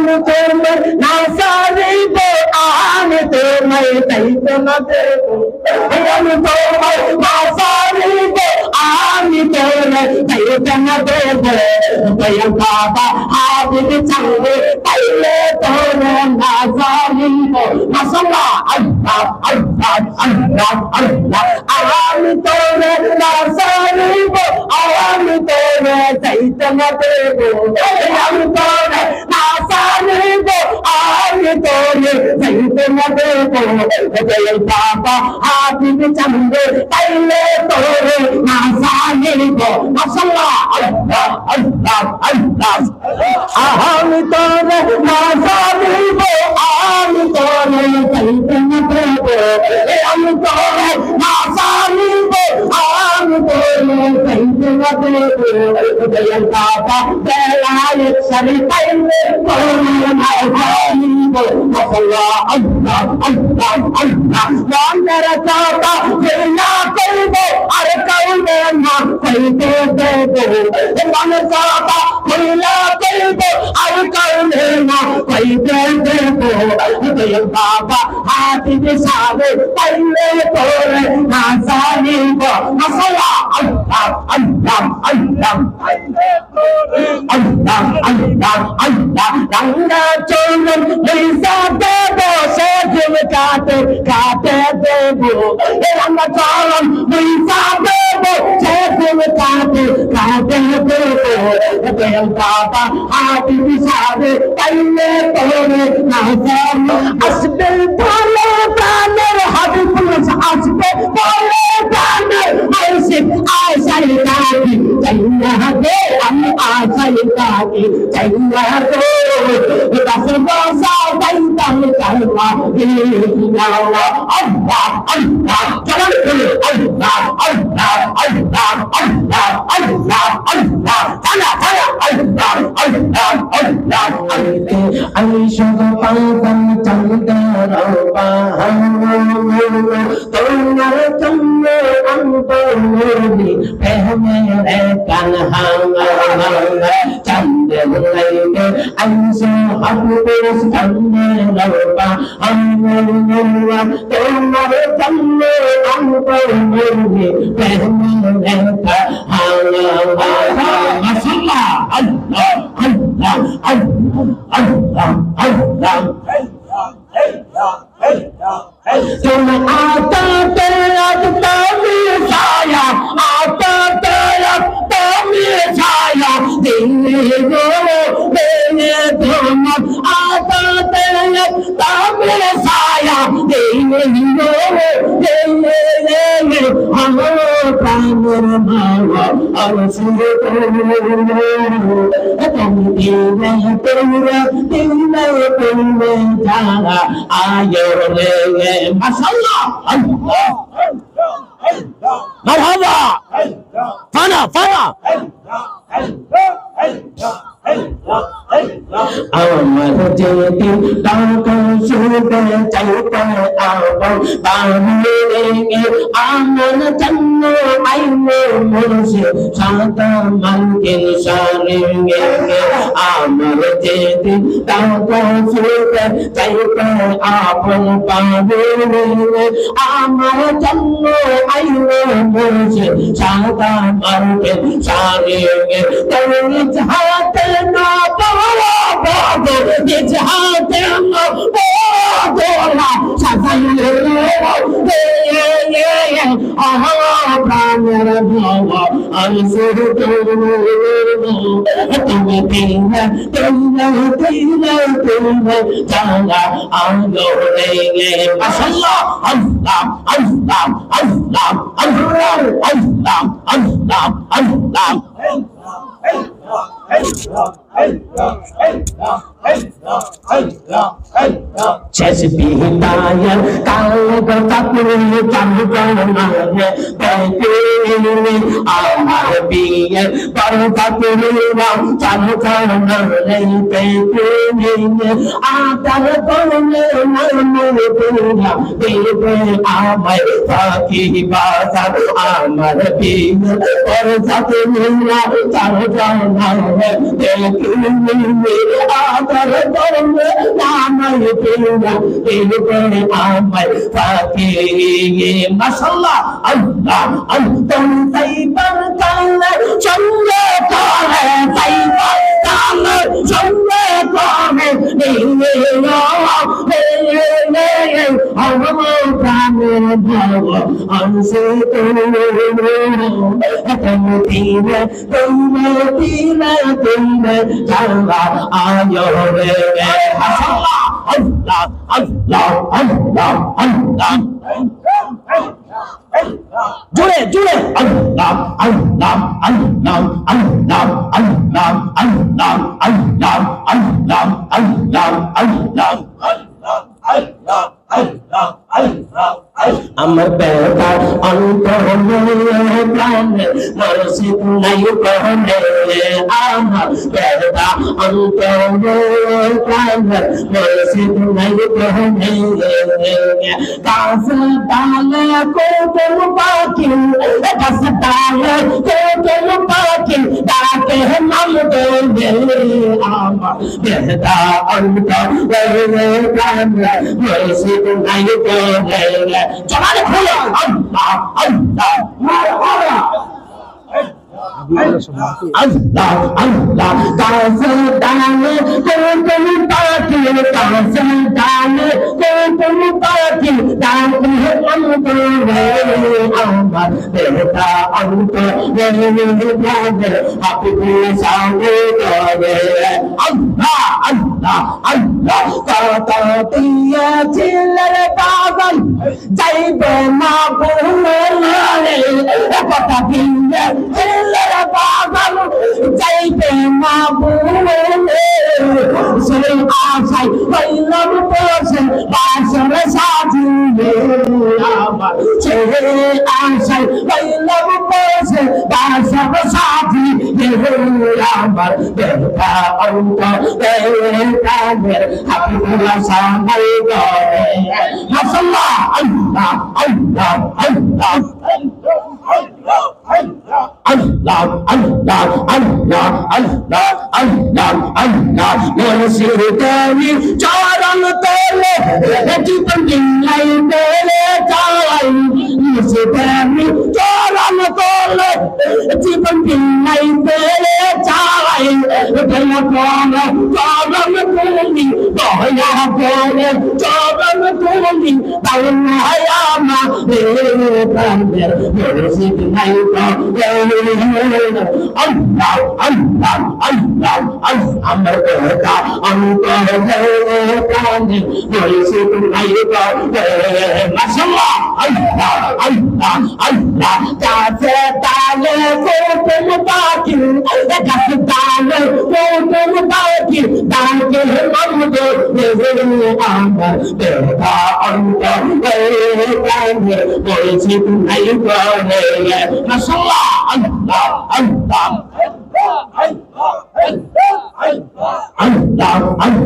আমি তোমার না সারিব আমি তোমায় চাইতে না দেব আমি তোমার না সারিব আমি তোমায় চাইতে না দেব দয়াল বাবা হাবিব চাইলে তাইলে তোরে না সারিব মাশাআল্লাহ আল্লাহ আল্লাহ আল্লাহ আল্লাহ আমি তোরে না সারিব আমি তোরে চাইতে না দেব আমি তোরে না সারিব আমি তোরে চাইতে না দেব দয়াল বাবা হাবিব চাইলে তাইলে তোরে না সারিব মাশাআল্লাহ আল্লাহ আল্লাহ আল্লাহ আমি তোরে না সারিব আমি তোরে চাইতে না দেব আমি তোরে না সারিব আমি তোরে চাইতে না দেব দয়াল বাবা বেলায় সারি তাইলে তোরে না সারিব মাশাআল্লাহ আল্লাহ আল্লাহ আল্লাহ মনের কথা না করব আর কাউকে না চাইতে দেব মনের কথা না করব আর কাউকে না চাইতে দেব দয়াল বাবা হাবিব সাবে তাইলে তোরে না সারিব মাশাআল্লাহ আল্লাহ আল্লাহ আল্লাহ আল্লাহ আল্লাহ আল্লাহ রঙ্গা চলন লিসা দেব সে দিল কাটে কাটে দেব রঙ্গা চলন লিসা দেব সে দিল কাটে কাটে দেব দয়াল বাবা হাবিব সাবে তাইলে তোরে না সারিব আসবে ভালো প্রাণের হাবিব আসবে ভালো প্রাণের আশিক আশাই কাকি চাইনা দে আমি আশাই কাকি চাইনা দে রাসূল বসা বাইতাল কালমা ইল্লাল্লাহ আল্লাহ আল্লাহ চলন আল্লাহ আল্লাহ আল্লাহ আল্লাহ আল্লাহ আল্লাহ তালা তালা আল্লাহ আল্লাহ আল্লাহ আমি শুধু পাগল চলতে রবা তোমার জন্য আমি প্রেমের কানহা চন্দ্র লাইনে আইসো হাবিবে চন্দ্র রবা তোমার জন্য আমি প্রেমের কানহা মাশাআল্লাহ আল্লাহ আল্লাহ আল্লাহ আল্লাহ तुम आता तेरा तभी छाया आता तेरा तभी छाया दिल्ली गो मेरे तुम आता तेरा तभी छाया दिल्ली गो मेरे हम प्राण मावा और सुर तुम दिल तेरा जाना आयो रे माशाअल्लाह अल्लाह मरहबा फाना फाना আমার যেতে টাকা শুনতে চাইতে আবার বাহিরে আমার জন্য আইনে মুর্শিদ সাদা মানকে সারে আমার যেতে টাকা শুনতে চাইতে আবার বাহিরে আমার জন্য আইনে মুর্শিদ সাদা মানকে সারে তোর হাতে না পাওয়া বাবা হাতে না পাওয়া সাজাইলে প্রাণের ভাবা আমি শুধু তুমি তিনা তিনা তিনা তিনা জানা আলো রে মাশাআল্লাহ আল্লাহ আল্লাহ আল্লাহ আল্লাহ আল্লাহ আল্লাহ আল্লাহ Chesbihitaya kalga takuri jamgana bekini amar biye parvaturi ram jamgana bekini atar bole namu pura bebe amay faki bazar amar biye parvaturi ram jamgana bekini atar নামাই পেলা এরপরে আমায় ফাঁকে মাশাআল্লাহ আল্লাহ আল্লাহ তাইবার কালে চন্দ্র করে তাইবার কালে চন্দ্র করে আমার প্রাণের ভাব অংশে তিনে জানলা আয় রে আল্লাহ আল্লাহ আল্লাহ আল্লাহ আল্লাহ জোরে জোরে আল্লাহ আল্লাহ আল্লাহ আল্লাহ আল্লাহ আল্লাহ আল্লাহ আল্লাহ আল্লাহ আল্লাহ আল্লাহ আল্লাহ আল্লাহ আমার বেটা অন্তর প্রাণে নরসিদ নাই কহনে আমার বেটা অন্তর প্রাণে নরসিদ নাই কহনে গাছ ডালে কোটল পাখি গাছ ডালে কোটল পাখি ডাকে নাম দেবে আমার বেটা অন্তর প্রাণে নরসিদ নাই কহনে জমানে খুলে আল্লাহ আল্লাহ মারহাবা আল্লাহ আল্লাহ গাছ ডালে কোটল পাখি গাছ ডালে কোটল পাখি ডাকে নাম দেবে আমার বেটা অন্তর হাবিবুল সামনে করে আল্লাহ আল্লাহ আল্লাহ কথা দিয়েছিলেন পাগল যাইবে না বলে কথা দিয়েছিলেন পাগল যাইবে না বলে সেই আশায় হইলাম বসে বাসর সাজিয়ে আমার সেই আশায় হইলাম বসে বাসর সাজিয়ে আমার বেটা অন্তর কানের হাবিবুল্লাহ সামনে করে মাশাআল্লাহ আল্লাহ আল্লাহ আল্লাহ আল্লাহ আল্লাহ আল্লাহ আল্লাহ আল্লাহ আল্লাহ মুর্শিদানি চরণ তলে জীবন দিলাই মেরে চাই মুর্শিদানি চরণ তলে জীবন দিলাই মেরে চাই দয়া করে চরণ তুলি দয়া করে চরণ তুলি দয়া আমা রে প্রাণের মুর্শিদ নাই আল্লাহ আল্লাহ আল্লাহ আমার বেটা অন্তর কানে মুর্শিদ নাই মাশাআল্লাহ আল্লাহ আল্লাহ আল্লাহ কাছে তালে কোটল পাখি কাছে তালে কোটল পাখি ডাকে নাম দেবে আমার বেটা অন্তর কানে মুর্শিদ নাই মাশাআল্লাহ আল্লাহ আল্লাহ আল্লাহ আল্লাহ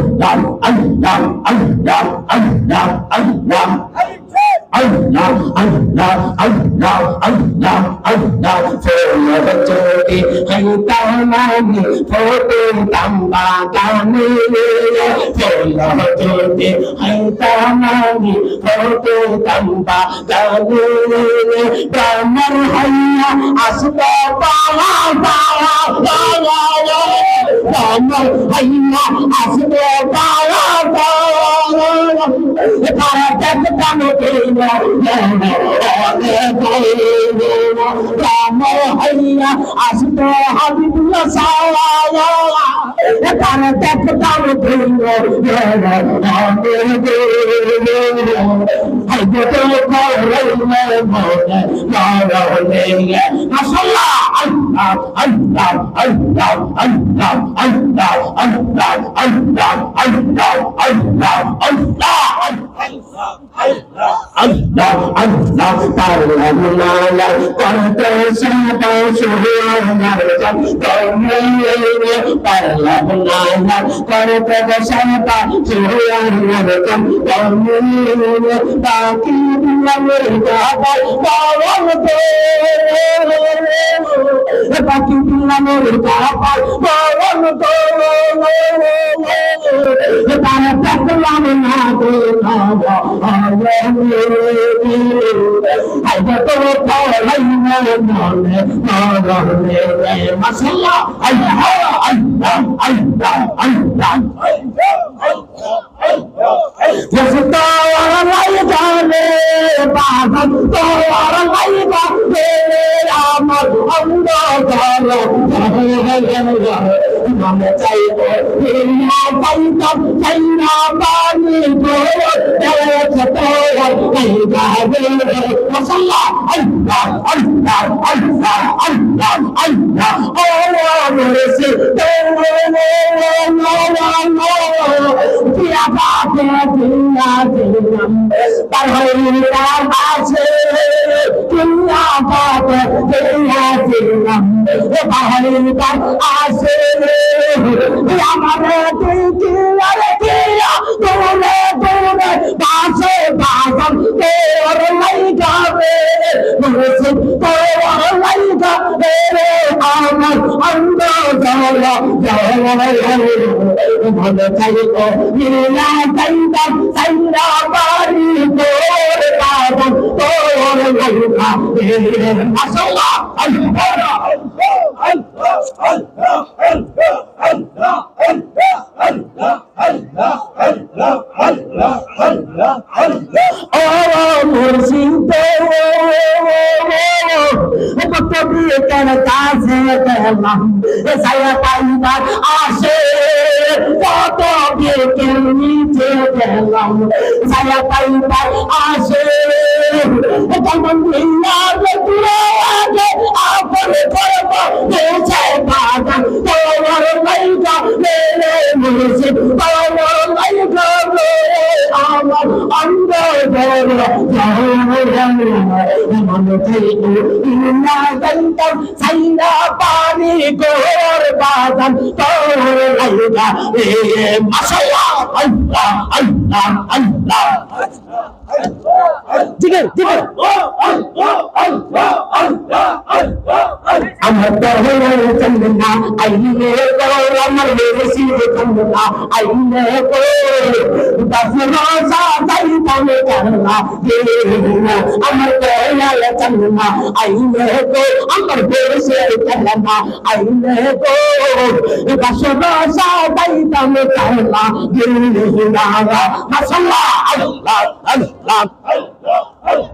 আল্লাহ আল্লাহ আল্লাহ আল্লাহ আল্লাহ আল্লাহ আল্লাহ আল্লাহ আল্লাহ আল্লাহ ফোর চোটি হইতামানি ফোটে তাম্বা গানে ফোর চোটি হইতামানি ফোটে তাম্বা গানে ব্রাহ্মণ হইয়া আসবে পাওয়া পাওয়া পাওয়া ব্রাহ্মণ হইয়া আসবে পাওয়া পাওয়া তারা দেখতাম হইয়া আসবে হাবিবুল্লাহ সাওয়া তারা দেখতাম মাশাআল্লাহ আল্লাহ আল্লাহ আল্লাহ আল্লাহ আল্লাহ আল্লাহ আল্লাহ আল্লাহ আল্লাহ আল্লাহ আল্লাহ আল্লাহ তাআলা মুনালা করতে সাদা সুবহানার জান কমলে তাআলা মুনালা করতে সাদা সুবহানার জান কমলে বাকি দিলামের গাবা বাওয়াল তো বাকি দিলামের গাবা বাওয়াল তো সালাম না দেখাবো আইবা তো পড়াই মনে মনে মাশাআল্লাহ আল্লাহ আল্লাহ আল্লাহ আল্লাহ তোরাই জানে বাবা তোরাই জানে আমার অন্ধকার মনে চাইবো না পাইতাম চাই না পানি গো মাশাআল্লাহ আল্লাহ আল্লাহ আল্লাহ আল্লাহ আল্লাহ ও মেরেছে পিয়া বাপে পিয়া দিলাম তার হইরা আছে পিয়া বাপে পিয়া দিলাম হইরা আছে আমার পিয়া তোরে তোরে বাসে বাসন তোর লাইগা রে মেরেছে তোর লাইগা রে আমার অন্ধকার ভালো চাইবো নীলা চাইতাম চাইরা বাড়ি তোর বাবা তোর লাইগা রে মাশাআল্লাহ আল্লাহ আল্লাহ আল্লাহ আল্লাহ আল্লাহ আল্লাহ আল্লাহ আল্লাহ আল্লাহ আল্লাহ আল্লাহ আল্লাহ ও মুর্শিদ কবি কেন কাছে গেলাম সায়া পাইবার আসে কত বিকেল নিচে গেলাম সায়া পাইবার আসে তখন দিনার আগে আপন করব দেশে বাগান তোর লাইগা মেরে মুর্শিদ তোর লাইগা আমার অন্ধকার মনে চাইবো না জানতাম চাইনা পানি গোর বাগান তোর লাইগা মাশাআল্লাহ আল্লাহ আল্লাহ আল্লাহ ঠিক আছে ঠিক আছে আমার তোর চন্দনা আইনে তো আমার বেশি চন্দনা আইনে তো দফনা সাদাই তবে করলা আমার তোর চন্দনা আইনে তো আমার বেশি চন্দনা আইনে তো দফনা সাদাই তবে করলা মাশাআল্লাহ আল্লাহ আল্লাহ আল্লাহ আল্লাহ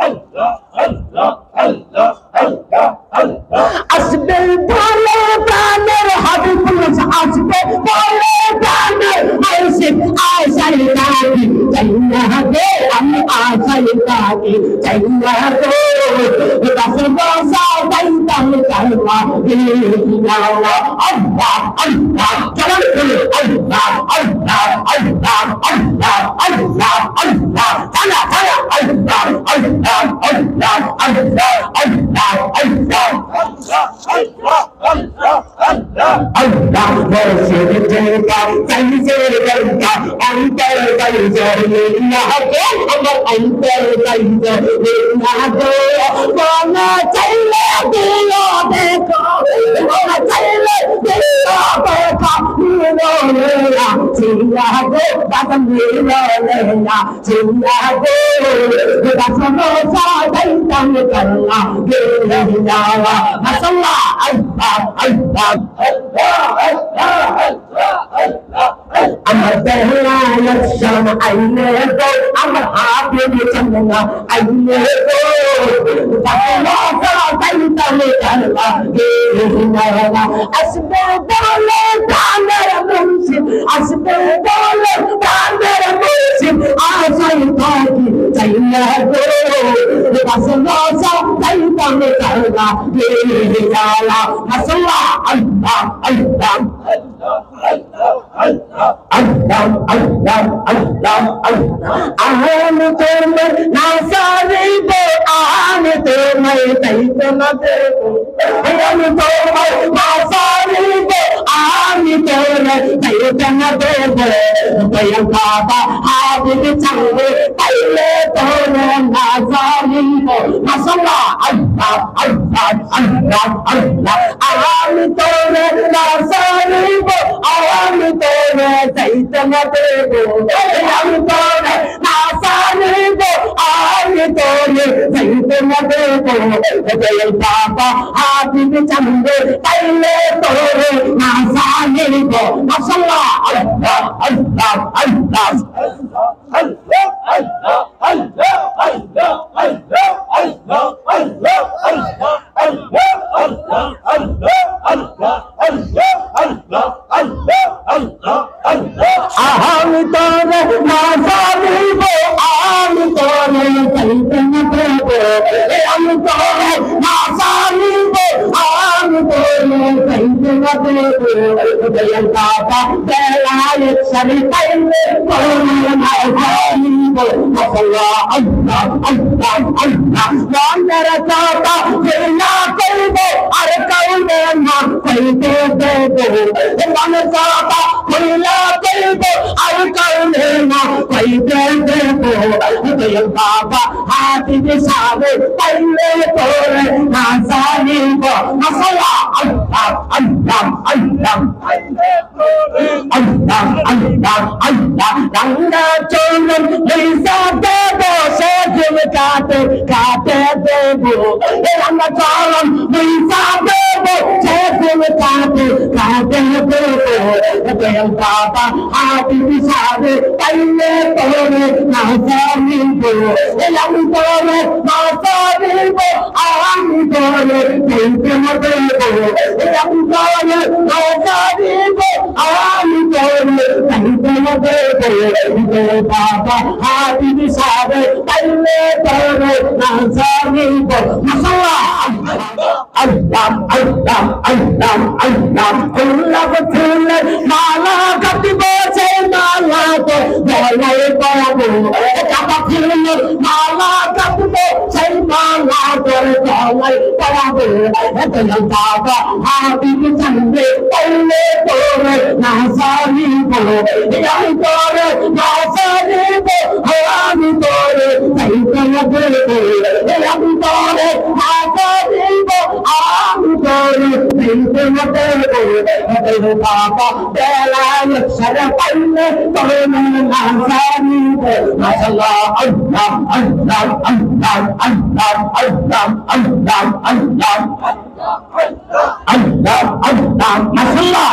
আল্লাহ আল্লাহ আল্লাহ আল্লাহ আল্লাহ আসবে বলে প্রাণের হাবিবুল আসবে বলে প্রাণের মুর্শিদ আশাই কাকি চাইনা গে আমি আশাই কাকি চাইনা গো রাসবা সাদাই তাল কালমা আল্লাহ আল্লাহ আল্লাহ চলন করে আল্লাহ আল্লাহ আল্লাহ আল্লাহ আল্লাহ আল্লাহ তালা তালা আল্লাহ আল্লাহ আল্লাহ আল্লাহ আল্লাহ আল্লাহ Allah murshed jega sanjir jega antar sanjir na ho amar antar sanjir na ho mana chaile dilo dekho mana chaile dilo dekho milo leya chiya go basam milo leya chiya go basam sa dai tam karna gela masallah Allah Allah আমার বেহরা লক্ষণ আইনে তো আমার হাতে চন্দনা আইনে তো আসবে বলে প্রাণের মুর্শিদ আসবে বলে প্রাণের মুর্শিদ আশাই থাকি চাইনা গো বাসনা চাইতাম চাইনা গেলা মাশাআল্লাহ আল্লাহ আল্লাহ আল্লাহ আল্লাহ আল্লাহ আল্লাহ আহম তোমার না সারিব আম তোমার তাইতো না দেব আহম তোমার না সারিব আম তোরে যাইতে না দেব দয়াল বাবা হাবিব চাইলে তাইলে তোরে না জানিব মাশাআল্লাহ আল্লাহ আল্লাহ আল্লাহ আল্লাহ আমি তোরে না জানিব আমি তোরে যাইতে না দেব আমি তোরে না জানিব আমি তোরে যাইতে না দেব দয়াল বাবা হাবিব চাইলে তাইলে তোরে না জানিব মাশাআল্লাহ আল্লাহ আল্লাহ আল্লাহ আমি তোরে না জানিব আমি তোরে যাইতে না দেব আমি তোরে না জানিব আমি তোরে যাইতে না দেব দয়াল বাবা বেলায় সারি তাইলে তোরে না জানিব মাশাআল্লাহ আল্লাহ আল্লাহ আল্লাহ মনের কথা না করব আর কাউকে না কইতে দেব মনের কথা না করব আর কাউকে না কইতে দেব দয়াল বাবা হাবিব সাবে তাইলে তোরে না জানিব মাশাআল্লাহ আল্লাহ আল্লাহ আল্লাহ আল্লাহ আল্লাহ আল্লাহ গঙ্গা চরণ লইসা দেব সে দিন কাটে কাটে দেব গঙ্গা চরণ লইসা দেব সে দিন কাটে কাটে দেব দয়াল বাবা হাবিব সাবে তাইলে তোরে না জানিব আমি তোরে না জানিব আমি তোরে যাইতে না দেব আমি তোরে না জানিব আমি তোরে যাইতে না দেব বাবা হাবিব সাবে তাইলে তোরে না জানিব মাশাআল্লাহ আল্লাহ আল্লাহ আল্লাহ আল্লাহ আল্লাহ ফুলের মালা গাঁথিব সেই মালা তো গলায় পরাবো কাবা ফুলের মালা গাঁথিব সেই মালা তোর গলায় পরাবো দয়াল বাবা হাবিব চাইলে তাইলে তোরে না জানিব আমি তোরে না জানিব আমি তোরে যাইতে না দেব আমি তোরে না জানিব আমি তোরে যাইতে না দেব দয়াল বাবা বেলায় সারি তাইলে তোরে না জানিব মাশাআল্লাহ আল্লাহ আল্লাহ আল্লাহ আল্লাহ আল্লাহ আল্লাহ আল্লাহ আল্লাহ আল্লাহ মাশাআল্লাহ